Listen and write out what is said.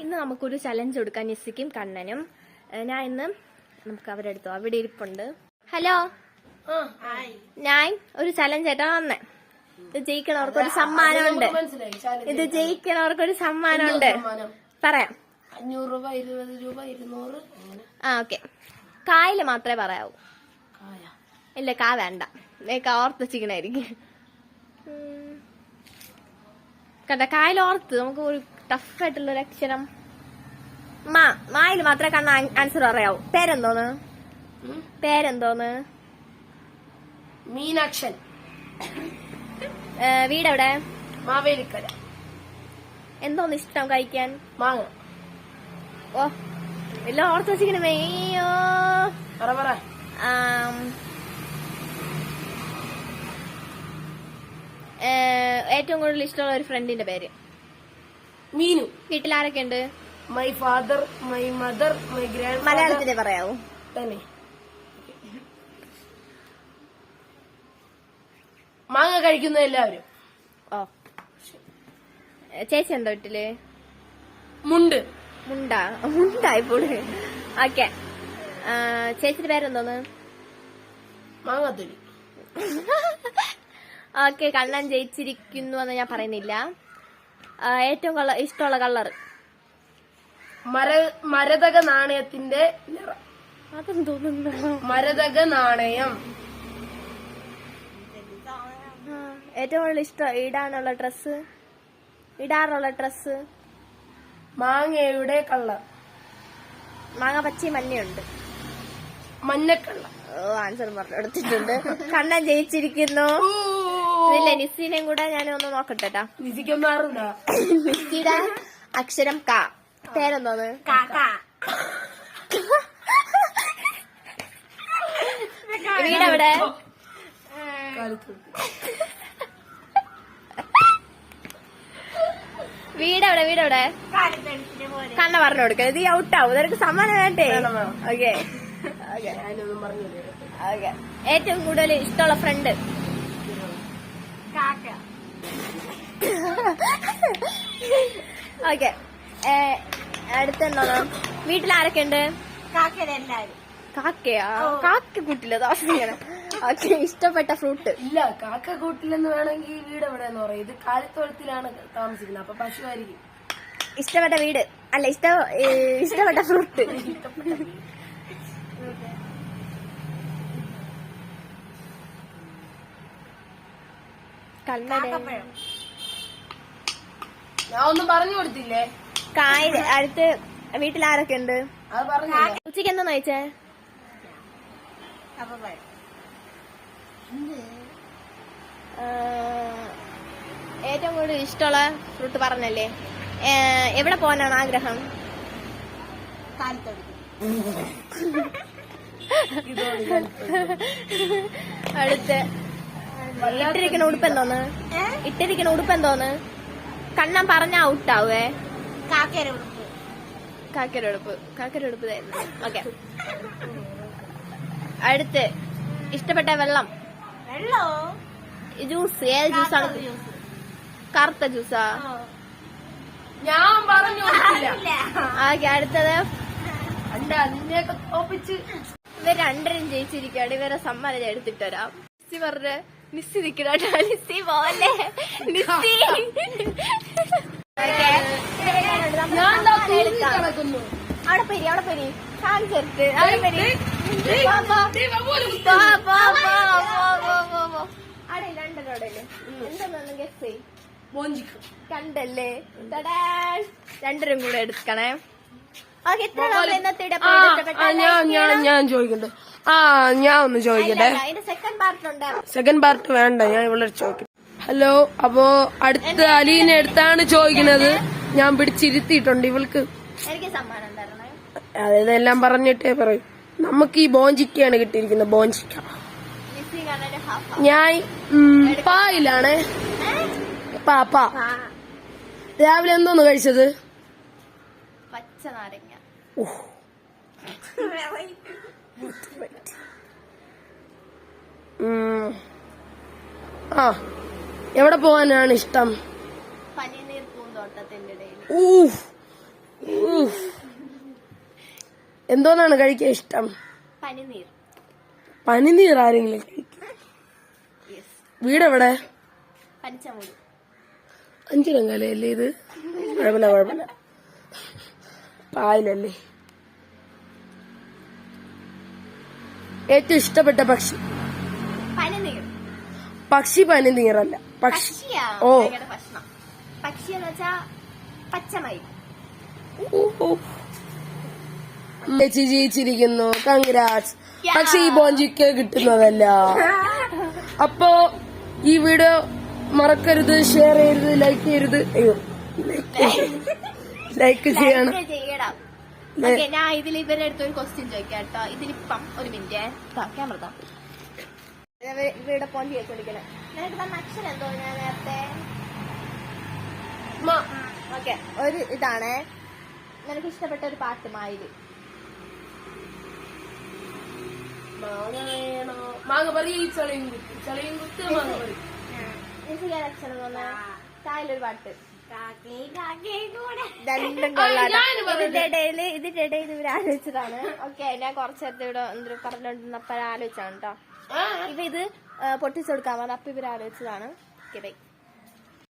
ഇന്ന് നമുക്കൊരു ചലഞ്ച് കൊടുക്കാൻ നിസ്സിക്കും കണ്ണനും. ഞാൻ ഇന്ന് നമുക്ക് അവരെടുത്തോ അവിടെ ഇരിപ്പുണ്ട്. ഹലോ, ഞാൻ ഒരു ചലഞ്ച് ആയിട്ടാ വന്നേ. ഇത് ജയിക്കണവർക്കൊരു സമ്മാനമുണ്ട്. ഇത് ജയിക്കണവർക്കൊരു സമ്മാനമുണ്ട്. പറയാം. 500 രൂപ, 20 രൂപ, 200. ഓക്കെ. കായല് മാത്രമേ പറയാവൂ. ഇല്ല, കാ വേണ്ട. ഓർത്ത് വെച്ചിരിക്കണായിരിക്കും. കണ്ട കായൽ ഓർത്ത് നമുക്ക് ഒരു ടഫായിട്ടുള്ള ഒരു അക്ഷരം. മായില് മാത്രമേ കണ്ണ ആൻസർ പറയാവൂ. പേരെന്തോന്ന്? മീനാക്ഷൻ. വീടെവിടെ? മാവേലിക്കര. എന്തോന്ന് ഇഷ്ടം കഴിക്കാൻ? മാങ്ങ. ഓ, എല്ലാം ഓർത്ത് വെച്ചിരിക്കണേ. അയ്യോ. ഏറ്റവും കൂടുതൽ ഇഷ്ടമുള്ള ഒരു ഫ്രണ്ടിന്റെ പേര്? മീനു. വീട്ടിലാരൊക്കെ ഉണ്ട്? My father, my mother, my grand. മലയാളത്തിലെ പറയാവൂ തന്നെ. മാങ്ങ കഴിക്കുന്ന എല്ലാവരും. ഓ, ചേച്ചി എന്താ വീട്ടില്? മുണ്ടായിപ്പോള്. ഓക്കെ. ചേച്ചിയുടെ പേരെന്തോന്ന്? മാങ്ങാത്തൊലി. ഓക്കെ, കണ്ണൻ ജയിച്ചിരിക്കുന്നു എന്ന് ഞാൻ പറയുന്നില്ല. ഏറ്റവും ഇഷ്ടമുള്ള കളർ? മരതക നാണയത്തിന്റെ നിറം. അതെന്തോന്നു? മരതക നാണയം. ഏറ്റവും കൂടുതൽ ഇഷ്ടം ഇടാറുള്ള ഡ്രസ്? മാങ്ങയുടെ കള്ളർ. മാങ്ങ പച്ചയും മഞ്ഞയുണ്ട്. മഞ്ഞക്കള്ള. ആൻസർ പറഞ്ഞെടുത്തിട്ടുണ്ട്. കണ്ണൻ ജയിച്ചിരിക്കുന്നു. ഇല്ല, നിസ്സിനെയും കൂടെ ഞാൻ ഒന്ന് നോക്കട്ടെ. നിസ്സിയുടെ അക്ഷരം ക. പേരെന്തോന്ന്? വീടെവിടെ? വീടെവിടെ? കണ്ണ പറഞ്ഞു കൊടുക്ക. ഇത് ഔട്ടാവും. നിനക്ക് സമ്മാനം വേണ്ടേ? ഓക്കെ. ഏറ്റവും കൂടുതൽ ഇഷ്ടമുള്ള ഫ്രണ്ട്? ഓക്കെ. അടുത്തെന്താണ്? വീട്ടിലാരൊക്കെ ഉണ്ട്? കാക്കയാ? കാക്ക കൂട്ടില്ല. ദോഷം. ഓക്കെ. ഇഷ്ടപ്പെട്ട ഫ്രൂട്ട്? ഇല്ല, കാക്ക കൂട്ടില്ലെന്ന് വേണമെങ്കിൽ വീട് എവിടെയെന്ന് പറയും. ഇത് കാലിത്തോളത്തിലാണ് താമസിക്കുന്നത്, അപ്പൊ പശു ആയിരിക്കും. ഇഷ്ടപ്പെട്ട വീട് അല്ല, ഇഷ്ടപ്പെട്ട ഫ്രൂട്ട്? ഞാൻ ഒന്നും പറഞ്ഞു കൊടുത്തില്ലേ. അടുത്ത് വീട്ടിലാരൊക്കെ ഉണ്ട്? അത് പറഞ്ഞു. ഉച്ചക്ക് എന്താ കഴിച്ചേ? ഏറ്റവും കൂടുതൽ ഇഷ്ടമുള്ള ഫ്രൂട്ട് പറഞ്ഞല്ലേ. എവിടെ പോകാനാണ് ആഗ്രഹം? അടുത്ത് ഇട്ടിരിക്കുന്ന ഉടുപ്പെന്തോന്ന്? കണ്ണൻ പറഞ്ഞ ഔട്ടാവേ. കാക്കര ഉടുപ്പ് തരുന്നു. ഓക്കെ. അടുത്ത് ഇഷ്ടപ്പെട്ട വെള്ളം? ജ്യൂസ്? ഏത് ജ്യൂസാണ്? കറുത്ത ജ്യൂസാ? ഞാൻ പറഞ്ഞു. ഓക്കെ. അടുത്തത് ഇവർ രണ്ടരും ജയിച്ചിരിക്കുകയാണ്. ഇവരെ സമ്മാനം ഞാൻ എടുത്തിട്ട് വരാം. നിസ്സി പറഞ്ഞ നിസ്സി നിക്കണോട്ടോ. നിസ്സി പോലെ അവിടെ പെരി കാണിച്ചെടുത്ത് അവിടെ രണ്ടരോടല്ലേ. എന്താന്ന് ഗസ് ചെയ്. കണ്ടല്ലേ? രണ്ടരും കൂടെ എടുക്കണേ. ഞാൻ ചോദിക്കട്ടെ. ഞാൻ ഒന്ന് ചോദിക്കട്ടെ. സെക്കൻഡ് പാർട്ട് വേണ്ട, ഞാൻ ഇവിടെ ചോദിക്കട്ടെ. ഹലോ. അപ്പോ അടുത്ത അലീനെ അടുത്താണ് ചോദിക്കുന്നത്. ഞാൻ പിടിച്ചിരുത്തിയിട്ടുണ്ട് ഇവൾക്ക്. അതെല്ലാം പറഞ്ഞിട്ടേ പറയൂ. നമുക്ക് ഈ ബോഞ്ചിക്കയാണ് കിട്ടിയിരിക്കുന്നത്. ബോഞ്ചിക്ക. ഞാൻ പായിലാണ്. പാ രാവിലെ എന്തോന്ന് കഴിച്ചത്? പച്ച നാരങ്ങ. എവിടെ പോകാനാണ് ഇഷ്ടം? പനിനീർ പൂന്തോട്ടത്തിന്റെ ഇടയിൽ. എന്തോന്നാണ് കഴിക്കാൻ ഇഷ്ടം? പനിനീർ. പനിനീർ ആരെങ്കിലും കഴിക്കും? വീടെവിടെ? പനിച്ചമൂട്. 5 രംഗാലല്ലേ ഇത്? കുഴപ്പമില്ല. പായലല്ലേ. ഏറ്റവും ഇഷ്ടപ്പെട്ട പക്ഷി? പനിനീർ. പക്ഷി പനിനീറല്ല. പക്ഷിയാ. ഓ ഭക്ഷണം. പക്ഷി എന്ന് വെച്ചാ പച്ചമയിൽ. ചേച്ചി ജയിച്ചിരിക്കുന്നു. കൺഗ്രാറ്റ്സ്. പക്ഷെ ഈ ബോഞ്ചിക്ക് കിട്ടുന്നതല്ല. അപ്പോ ഈ വീഡിയോ മറക്കരുത്, ഷെയർ ചെയ്യരുത്, ലൈക്ക് ചെയ്യരുത്. അയ്യോ, ലൈക്ക് ചെയ്യണം. ഞാൻ ഇതിൽ ഇവരുടെ അടുത്ത് ഒരു ക്വസ്റ്റ്യൻ ചോദിക്കാം കേട്ടോ. ഇതിലിപ്പം ഒരു മിനിറ്റ് ക്യാമറ ഇവിടെ പോണ്ടി വെച്ചോടിക്കണേ. നിനക്ക് തന്ന അക്ഷരം എന്തോ ഞാൻ നേരത്തെ. ഓക്കെ, ഒരു ഇതാണ് നിനക്ക് ഇഷ്ടപ്പെട്ട ഒരു പാട്ട് മായില്. എനിക്ക് അക്ഷരം തോന്നാ തായിലൊരു പാട്ട്. രണ്ടും കൊള്ളാം. ഇതിന്റെ ഇടയിൽ ഇവർ ആലോചിച്ചതാണ്. ഓക്കെ, ഞാൻ കുറച്ച് നേരത്തെ ഇവിടെ എന്തൊരു പറഞ്ഞോണ്ടിരുന്നപ്പോ ആലോചിച്ചാണ് കേട്ടോ. ഇത് പൊട്ടിച്ചു കൊടുക്കാൻ പറഞ്ഞ അപ്പൊ ഇവർ ആലോചിച്ചതാണ്. Okay, by.